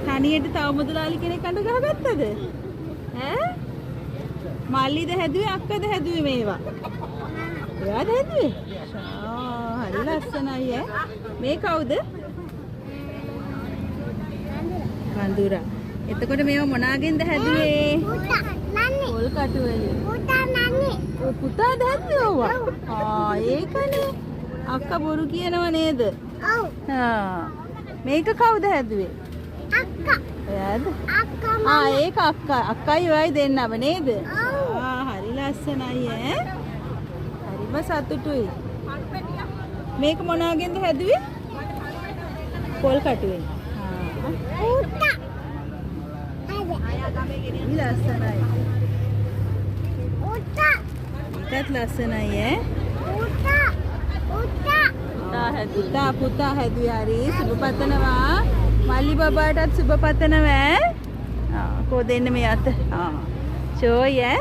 තනියට තව මුදලාලි කෙනෙක් අඬ ගහගත්තද? ඈ? මල්ලිද හැදුවේ අක්කද හැදුවේ මේවා? එයාද හැදුවේ? හරි ලස්සනයි ඈ. මේ කවුද? වඳුරා. එතකොට මේව මොනාගෙන්ද හැදුවේ? පුතා නන්නේ. පොල් කටු වලින්. පුතා නන්නේ. ඔය පුතාද හැදුවේ ඔවා? ඒකනේ. අක්කා බොරු කියනව නේද? ඔව්. මේක කවුද හැදුවේ? අක්කා. එයාද? අක්කා. ඒක අක්කා. අක්කයි ඔයයි දෙන්නම නේද? ඔව්. හරි ලස්සනයි ඈ. හරිම සතුටුයි. මේක මොනාගෙන්ද හැදුවේ? පොල් කටුවෙන්. පුතා. ලස්සනයි. පුතා. ඒකත් ලස්සනයි ඈ. පුතා. පුතා හැදුවේ හරි සුබ පතනවා. මල්ලි බබාටත් සුබ පතනවා. කො දෙන්න මේ අත. ෂෝයි ඈ.